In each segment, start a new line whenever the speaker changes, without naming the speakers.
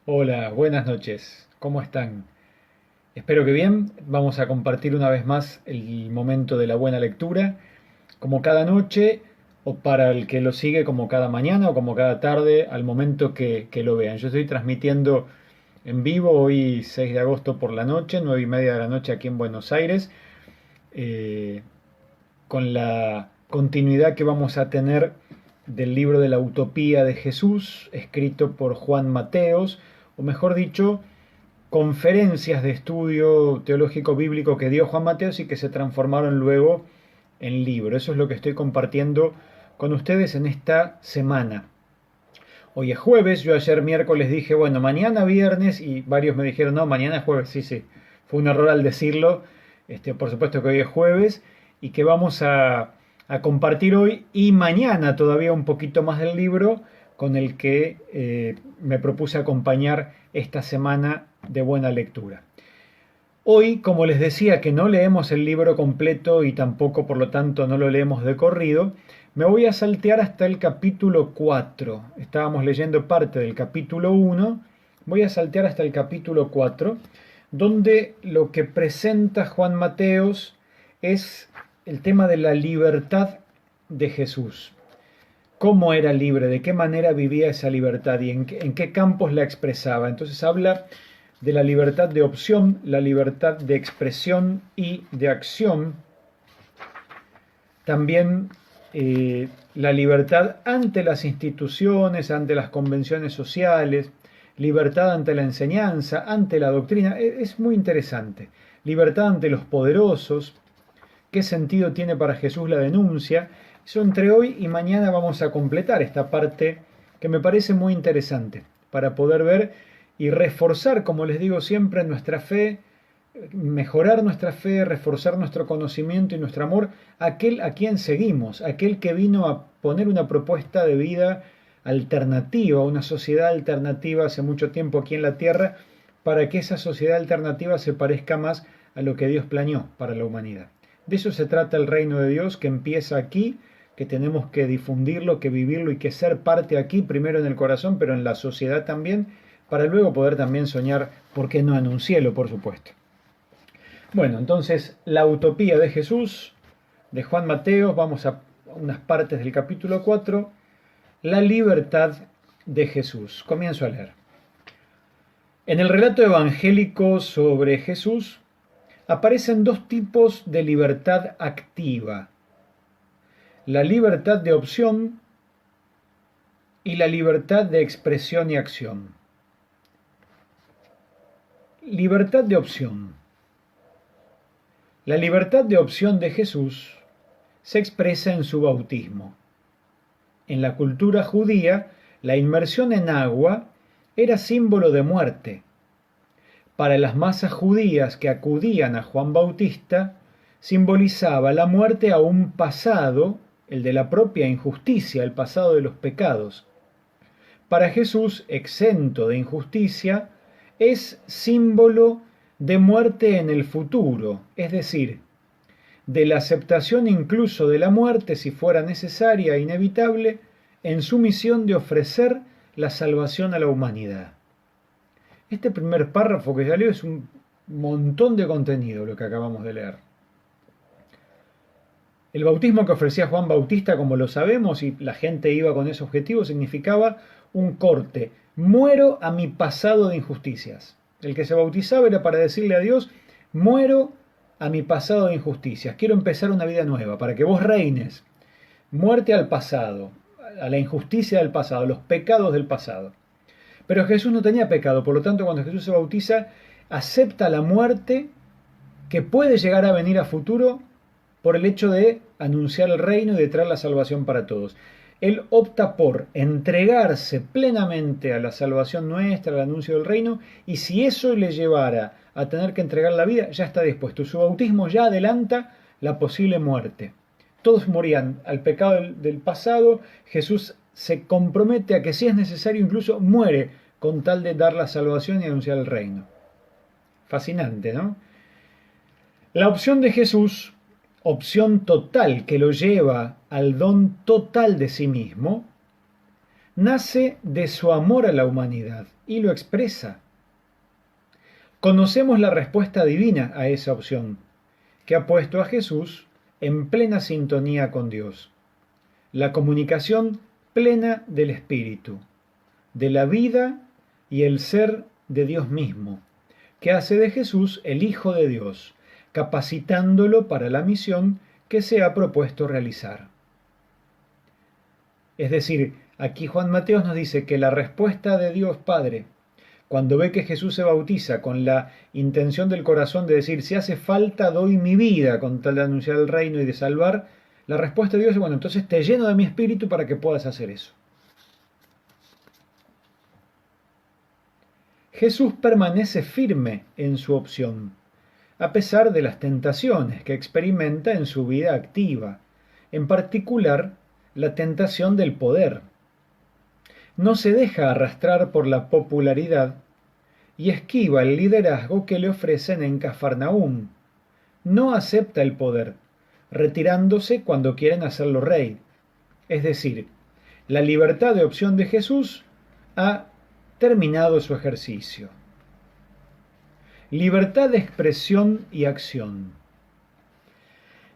Hola, buenas noches. ¿Cómo están? Espero que bien. Vamos a compartir una vez más el momento de la buena lectura, como cada noche, o para el que lo sigue como cada mañana o como cada tarde, al momento que lo vean. Yo estoy transmitiendo en vivo hoy 6 de agosto por la noche, 9:30 de la noche aquí en Buenos Aires, eh, con la continuidad que vamos a tener del libro de la Utopía de Jesús, escrito por Juan Mateos, o mejor dicho, conferencias de estudio teológico bíblico que dio Juan Mateos y que se transformaron luego en libro. Eso es lo que estoy compartiendo con ustedes en esta semana. Hoy es jueves, yo ayer miércoles dije, bueno, mañana viernes, y varios me dijeron, no, mañana es jueves, sí, sí, fue un error al decirlo, por supuesto que hoy es jueves, y que vamos a compartir hoy y mañana todavía un poquito más del libro con el que me propuse acompañar esta semana de buena lectura. Hoy, como les decía que no leemos el libro completo y tampoco por lo tanto no lo leemos de corrido, me voy a saltear hasta el capítulo 4. Estábamos leyendo parte del capítulo 1, voy a saltear hasta el capítulo 4, donde lo que presenta Juan Mateos es el tema de la libertad de Jesús. Cómo era libre, de qué manera vivía esa libertad y en qué campos la expresaba. Entonces habla de la libertad de opción, la libertad de expresión y de acción. También la libertad ante las instituciones, ante las convenciones sociales, libertad ante la enseñanza, ante la doctrina. Es muy interesante. Libertad ante los poderosos. ¿Qué sentido tiene para Jesús la denuncia? Eso entre hoy y mañana vamos a completar esta parte que me parece muy interesante para poder ver y reforzar, como les digo siempre, nuestra fe, mejorar nuestra fe, reforzar nuestro conocimiento y nuestro amor a aquel a quien seguimos, aquel que vino a poner una propuesta de vida alternativa, una sociedad alternativa hace mucho tiempo aquí en la tierra, para que esa sociedad alternativa se parezca más a lo que Dios planeó para la humanidad. De eso se trata el reino de Dios, que empieza aquí, que tenemos que difundirlo, que vivirlo y que ser parte aquí, primero en el corazón, pero en la sociedad también, para luego poder también soñar, ¿por qué no en un cielo, por supuesto? Bueno, entonces, la utopía de Jesús, de Juan Mateo, vamos a unas partes del capítulo 4, la libertad de Jesús. Comienzo a leer. En el relato evangélico sobre Jesús aparecen dos tipos de libertad activa: la libertad de opción y la libertad de expresión y acción. Libertad de opción. La libertad de opción de Jesús se expresa en su bautismo. En la cultura judía, la inmersión en agua era símbolo de muerte. Para las masas judías que acudían a Juan Bautista, simbolizaba la muerte a un pasado, el de la propia injusticia, el pasado de los pecados. Para Jesús, exento de injusticia, es símbolo de muerte en el futuro, es decir, de la aceptación incluso de la muerte, si fuera necesaria e inevitable, en su misión de ofrecer la salvación a la humanidad. Este primer párrafo que ya leo es un montón de contenido lo que acabamos de leer. El bautismo que ofrecía Juan Bautista, como lo sabemos, y la gente iba con ese objetivo, significaba un corte. Muero a mi pasado de injusticias. El que se bautizaba era para decirle a Dios, muero a mi pasado de injusticias. Quiero empezar una vida nueva, para que vos reines. Muerte al pasado, a la injusticia del pasado, a los pecados del pasado. Pero Jesús no tenía pecado, por lo tanto, cuando Jesús se bautiza, acepta la muerte que puede llegar a venir a futuro por el hecho de anunciar el reino y de traer la salvación para todos. Él opta por entregarse plenamente a la salvación nuestra, al anuncio del reino, y si eso le llevara a tener que entregar la vida, ya está dispuesto. Su bautismo ya adelanta la posible muerte. Todos morían al pecado del pasado. Jesús se compromete a que, si es necesario, incluso muere con tal de dar la salvación y anunciar el reino. Fascinante, ¿no? La opción de Jesús, opción total que lo lleva al don total de sí mismo, nace de su amor a la humanidad y lo expresa. Conocemos la respuesta divina a esa opción, que ha puesto a Jesús en plena sintonía con Dios. La comunicación plena del Espíritu, de la vida y el ser de Dios mismo, que hace de Jesús el Hijo de Dios, capacitándolo para la misión que se ha propuesto realizar. Es decir, aquí Juan Mateos nos dice que la respuesta de Dios Padre, cuando ve que Jesús se bautiza con la intención del corazón de decir, si hace falta doy mi vida con tal de anunciar el reino y de salvar, la respuesta de Dios es, bueno, entonces te lleno de mi espíritu para que puedas hacer eso. Jesús permanece firme en su opción, a pesar de las tentaciones que experimenta en su vida activa, en particular la tentación del poder. No se deja arrastrar por la popularidad y esquiva el liderazgo que le ofrecen en Cafarnaúm. No acepta el poder, retirándose cuando quieren hacerlo rey. Es decir, la libertad de opción de Jesús ha terminado su ejercicio. Libertad de expresión y acción.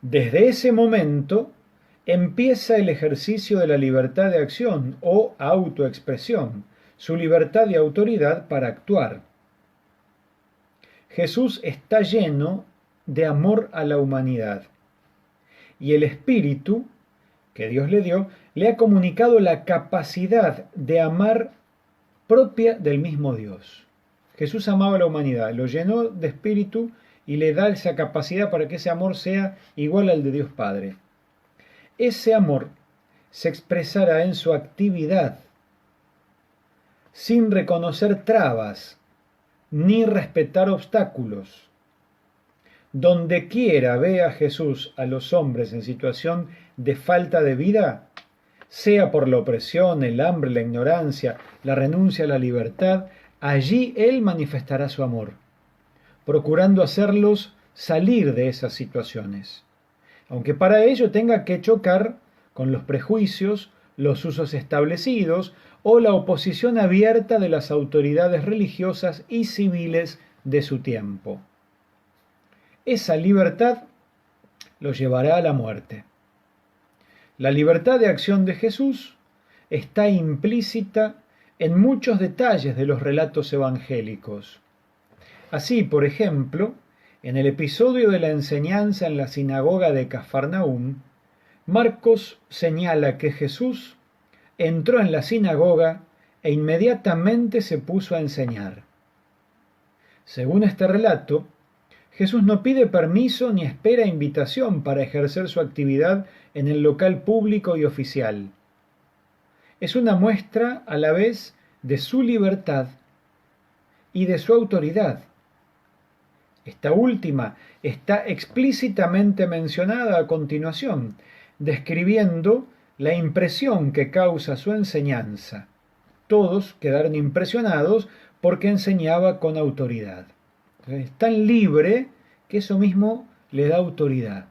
Desde ese momento empieza el ejercicio de la libertad de acción o autoexpresión, su libertad y autoridad para actuar. Jesús está lleno de amor a la humanidad y el Espíritu que Dios le dio le ha comunicado la capacidad de amar propia del mismo Dios. Jesús amaba a la humanidad, lo llenó de espíritu y le da esa capacidad para que ese amor sea igual al de Dios Padre. Ese amor se expresará en su actividad, sin reconocer trabas ni respetar obstáculos. Donde quiera vea Jesús a los hombres en situación de falta de vida, sea por la opresión, el hambre, la ignorancia, la renuncia a la libertad, allí Él manifestará su amor, procurando hacerlos salir de esas situaciones, aunque para ello tenga que chocar con los prejuicios, los usos establecidos o la oposición abierta de las autoridades religiosas y civiles de su tiempo. Esa libertad lo llevará a la muerte. La libertad de acción de Jesús está implícita en muchos detalles de los relatos evangélicos. Así, por ejemplo, en el episodio de la enseñanza en la sinagoga de Cafarnaúm, Marcos señala que Jesús entró en la sinagoga e inmediatamente se puso a enseñar. Según este relato, Jesús no pide permiso ni espera invitación para ejercer su actividad en el local público y oficial. Es una muestra a la vez de su libertad y de su autoridad. Esta última está explícitamente mencionada a continuación, describiendo la impresión que causa su enseñanza. Todos quedaron impresionados porque enseñaba con autoridad. Es tan libre que eso mismo le da autoridad.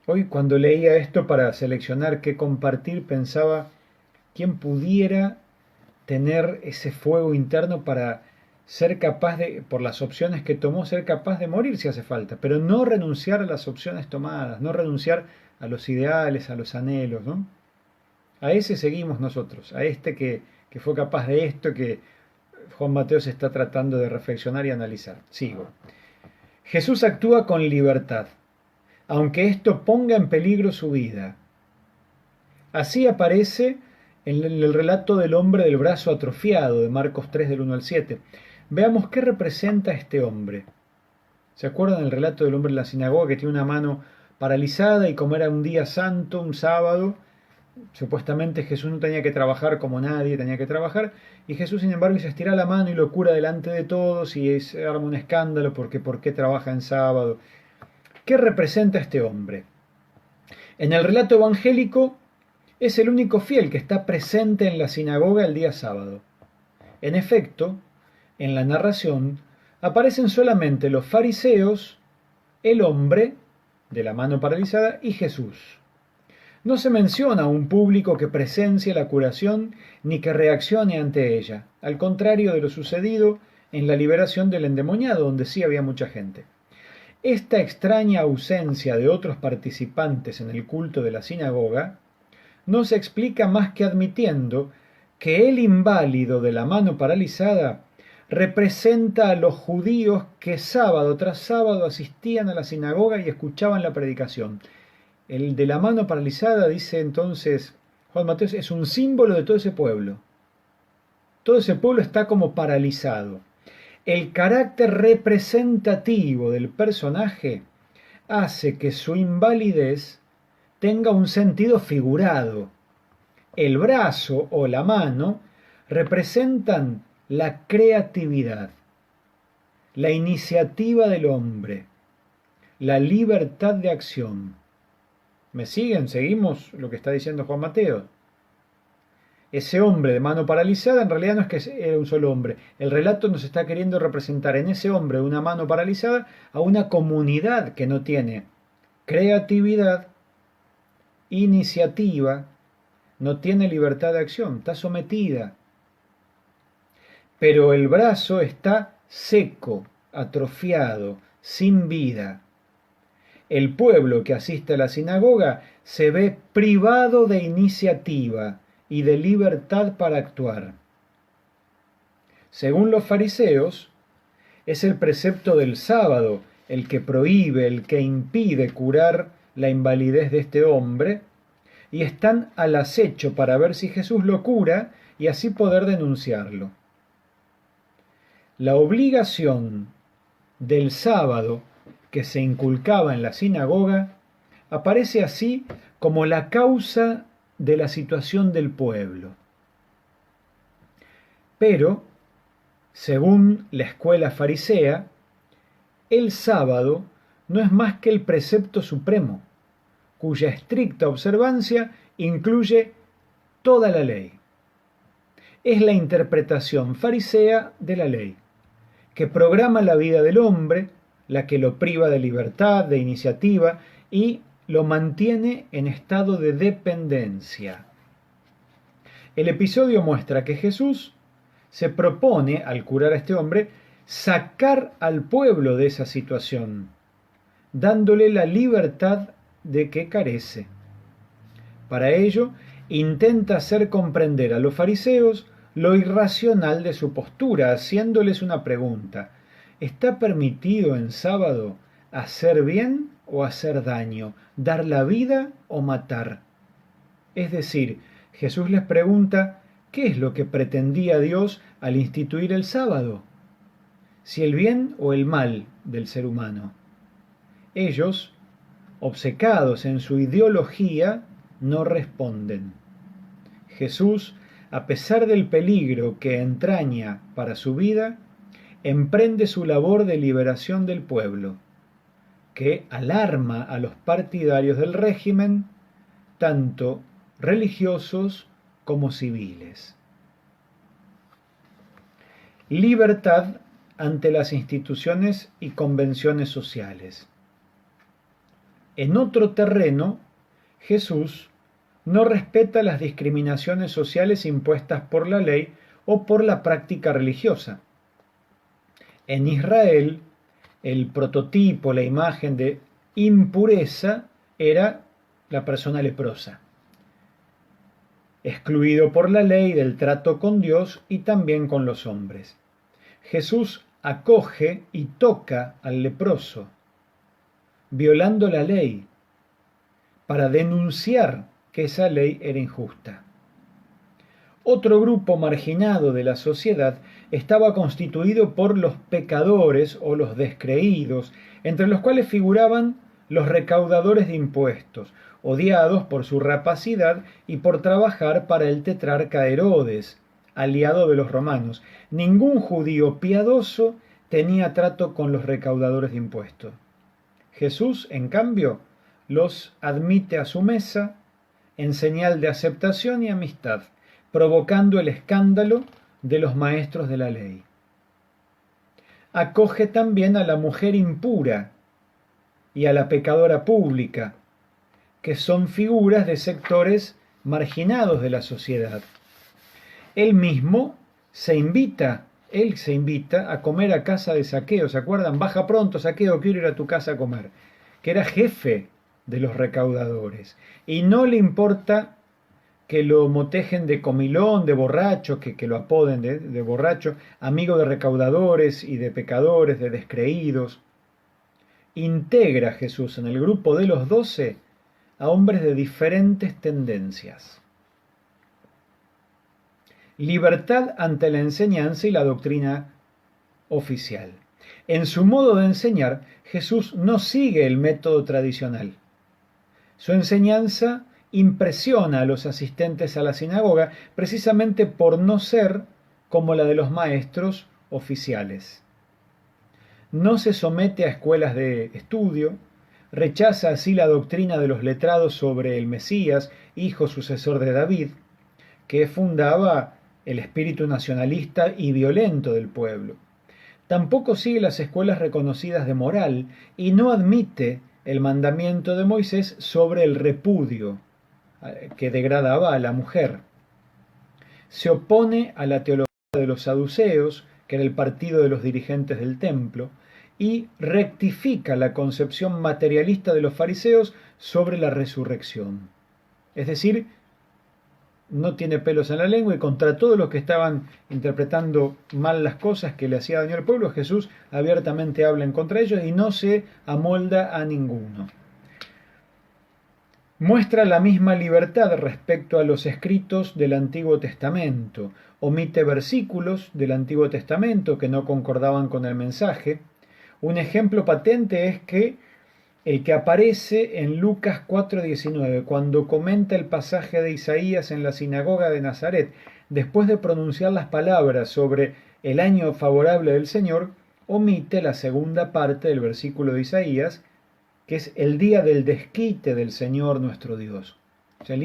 Hoy cuando leía esto para seleccionar qué compartir, pensaba quién pudiera tener ese fuego interno para ser capaz de, por las opciones que tomó, ser capaz de morir si hace falta, pero no renunciar a las opciones tomadas, no renunciar a los ideales, a los anhelos, ¿no? A ese seguimos nosotros, a este que fue capaz de esto, que Juan Mateo se está tratando de reflexionar y analizar. Sigo. Jesús actúa con libertad, aunque esto ponga en peligro su vida. Así aparece en el relato del hombre del brazo atrofiado de Marcos 3 del 1 al 7. Veamos qué representa este hombre. ¿Se acuerdan del relato del hombre en la sinagoga que tiene una mano paralizada y como era un día santo, un sábado, supuestamente Jesús no tenía que trabajar como nadie tenía que trabajar, y Jesús sin embargo se estira la mano y lo cura delante de todos y se arma un escándalo porque ¿por qué trabaja en sábado? ¿Qué representa este hombre? En el relato evangélico es el único fiel que está presente en la sinagoga el día sábado. En efecto, en la narración aparecen solamente los fariseos, el hombre de la mano paralizada y Jesús. No se menciona a un público que presencie la curación ni que reaccione ante ella, al contrario de lo sucedido en la liberación del endemoniado, donde sí había mucha gente. Esta extraña ausencia de otros participantes en el culto de la sinagoga no se explica más que admitiendo que el inválido de la mano paralizada representa a los judíos que sábado tras sábado asistían a la sinagoga y escuchaban la predicación. El de la mano paralizada, dice entonces Juan Mateo, es un símbolo de todo ese pueblo. Todo ese pueblo está como paralizado. El carácter representativo del personaje hace que su invalidez tenga un sentido figurado. El brazo o la mano representan la creatividad, la iniciativa del hombre, la libertad de acción. ¿Me siguen? ¿Seguimos lo que está diciendo Juan Mateo? Ese hombre de mano paralizada en realidad no es que era un solo hombre. El relato nos está queriendo representar en ese hombre de una mano paralizada a una comunidad que no tiene creatividad, iniciativa, no tiene libertad de acción, está sometida. Pero el brazo está seco, atrofiado, sin vida. El pueblo que asiste a la sinagoga se ve privado de iniciativa y de libertad para actuar. Según los fariseos, es el precepto del sábado el que prohíbe, el que impide curar la invalidez de este hombre, y están al acecho para ver si Jesús lo cura y así poder denunciarlo. La obligación del sábado que se inculcaba en la sinagoga aparece así como la causa de la situación del pueblo. Pero, según la escuela farisea, el sábado no es más que el precepto supremo, cuya estricta observancia incluye toda la ley. Es la interpretación farisea de la ley, que programa la vida del hombre, la que lo priva de libertad, de iniciativa y lo mantiene en estado de dependencia. El episodio muestra que Jesús se propone, al curar a este hombre, sacar al pueblo de esa situación, dándole la libertad de que carece. Para ello, intenta hacer comprender a los fariseos lo irracional de su postura, haciéndoles una pregunta: ¿está permitido en sábado hacer bien o hacer daño, dar la vida o matar? Es decir, Jesús les pregunta qué es lo que pretendía Dios al instituir el sábado, si el bien o el mal del ser humano. Ellos, obcecados en su ideología, no responden. Jesús, a pesar del peligro que entraña para su vida, emprende su labor de liberación del pueblo, que alarma a los partidarios del régimen, tanto religiosos como civiles. Libertad ante las instituciones y convenciones sociales. En otro terreno, Jesús no respeta las discriminaciones sociales impuestas por la ley o por la práctica religiosa. En Israel, el prototipo, la imagen de impureza era la persona leprosa, excluido por la ley del trato con Dios y también con los hombres. Jesús acoge y toca al leproso, violando la ley, para denunciar que esa ley era injusta. Otro grupo marginado de la sociedad estaba constituido por los pecadores o los descreídos, entre los cuales figuraban los recaudadores de impuestos, odiados por su rapacidad y por trabajar para el tetrarca Herodes, aliado de los romanos. Ningún judío piadoso tenía trato con los recaudadores de impuestos. Jesús, en cambio, los admite a su mesa en señal de aceptación y amistad, provocando el escándalo de los maestros de la ley. Acoge también a la mujer impura y a la pecadora pública, que son figuras de sectores marginados de la sociedad. Él mismo él se invita a comer a casa de Zaqueo, ¿se acuerdan? Baja pronto, Zaqueo, quiero ir a tu casa a comer, que era jefe de los recaudadores. Y no le importa que lo motejen de comilón, de borracho, que lo apoden de borracho, amigo de recaudadores y de pecadores, de descreídos. Integra Jesús en el grupo de los 12 a hombres de diferentes tendencias. Libertad ante la enseñanza y la doctrina oficial. En su modo de enseñar, Jesús no sigue el método tradicional. Su enseñanza impresiona a los asistentes a la sinagoga precisamente por no ser como la de los maestros oficiales. No se somete a escuelas de estudio, rechaza así la doctrina de los letrados sobre el Mesías, hijo sucesor de David, que fundaba el espíritu nacionalista y violento del pueblo. Tampoco sigue las escuelas reconocidas de moral y no admite el mandamiento de Moisés sobre el repudio, que degradaba a la mujer. Se opone a la teología de los saduceos, que era el partido de los dirigentes del templo, y rectifica la concepción materialista de los fariseos sobre la resurrección. Es decir, no tiene pelos en la lengua y contra todos los que estaban interpretando mal las cosas que le hacía daño al pueblo, Jesús abiertamente habla en contra de ellos y no se amolda a ninguno. Muestra la misma libertad respecto a los escritos del Antiguo Testamento, omite versículos del Antiguo Testamento que no concordaban con el mensaje. Un ejemplo patente es que el que aparece en Lucas 4:19, cuando comenta el pasaje de Isaías en la sinagoga de Nazaret, después de pronunciar las palabras sobre el año favorable del Señor, omite la segunda parte del versículo de Isaías, que es el día del desquite del Señor nuestro Dios. O sea,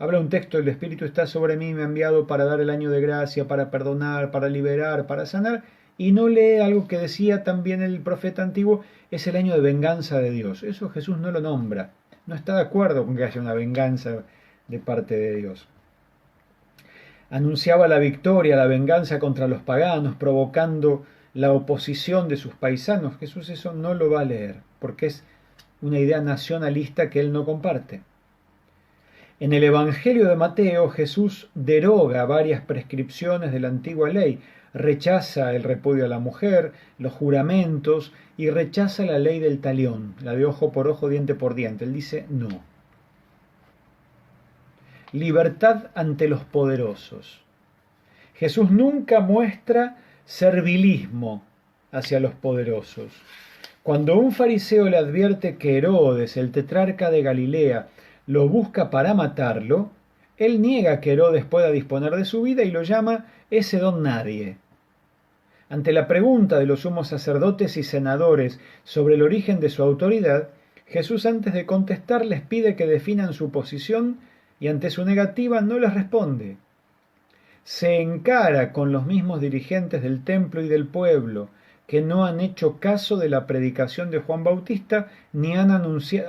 habla un texto, el Espíritu está sobre mí, me ha enviado para dar el año de gracia, para perdonar, para liberar, para sanar, y no lee algo que decía también el profeta antiguo, es el año de venganza de Dios. Eso Jesús no lo nombra, no está de acuerdo con que haya una venganza de parte de Dios. Anunciaba la victoria, la venganza contra los paganos, provocando la oposición de sus paisanos. Jesús eso no lo va a leer, porque es una idea nacionalista que él no comparte. En el Evangelio de Mateo, Jesús deroga varias prescripciones de la antigua ley, rechaza el repudio a la mujer, los juramentos y rechaza la ley del talión, la de ojo por ojo, diente por diente. Él dice no. Libertad ante los poderosos. Jesús nunca muestra servilismo hacia los poderosos. Cuando un fariseo le advierte que Herodes, el tetrarca de Galilea, lo busca para matarlo, él niega que Herodes pueda disponer de su vida y lo llama ese don nadie. Ante la pregunta de los sumos sacerdotes y senadores sobre el origen de su autoridad, Jesús antes de contestar les pide que definan su posición y ante su negativa no les responde. Se encara con los mismos dirigentes del templo y del pueblo, que no han hecho caso de la predicación de Juan Bautista ni han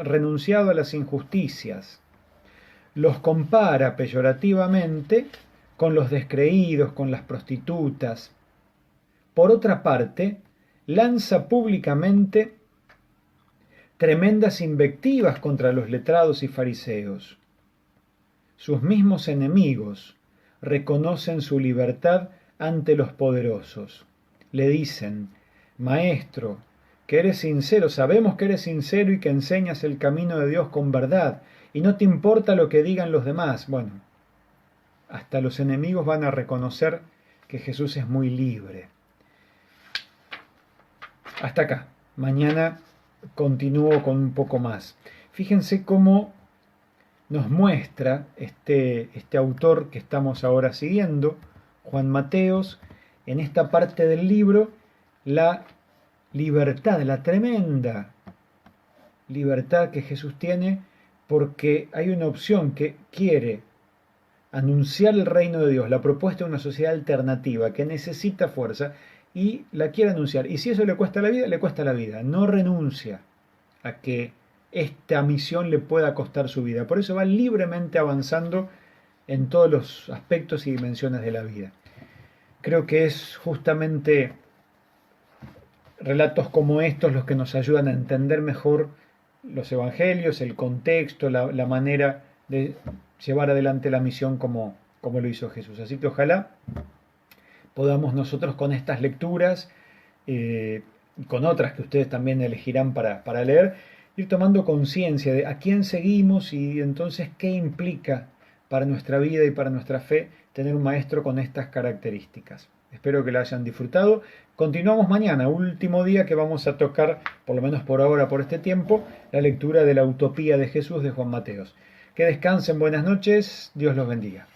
renunciado a las injusticias. Los compara peyorativamente con los descreídos, con las prostitutas. Por otra parte, lanza públicamente tremendas invectivas contra los letrados y fariseos. Sus mismos enemigos reconocen su libertad ante los poderosos. Le dicen: Maestro, que eres sincero, sabemos que eres sincero y que enseñas el camino de Dios con verdad, y no te importa lo que digan los demás. Bueno, hasta los enemigos van a reconocer que Jesús es muy libre. Hasta acá. Mañana continúo con un poco más. Fíjense cómo nos muestra este autor que estamos ahora siguiendo, Juan Mateos, en esta parte del libro, la libertad, la tremenda libertad que Jesús tiene, porque hay una opción que quiere anunciar el reino de Dios, la propuesta de una sociedad alternativa que necesita fuerza y la quiere anunciar. Y si eso le cuesta la vida, le cuesta la vida. No renuncia a que esta misión le pueda costar su vida. Por eso va libremente avanzando en todos los aspectos y dimensiones de la vida. Creo que es justamente relatos como estos los que nos ayudan a entender mejor los evangelios, el contexto, la manera de llevar adelante la misión como lo hizo Jesús. Así que ojalá podamos nosotros con estas lecturas y con otras que ustedes también elegirán para leer, ir tomando conciencia de a quién seguimos y entonces qué implica para nuestra vida y para nuestra fe tener un maestro con estas características. Espero que la hayan disfrutado. Continuamos mañana, último día que vamos a tocar, por lo menos por ahora, por este tiempo, la lectura de la Utopía de Jesús de Juan Mateos. Que descansen, buenas noches, Dios los bendiga.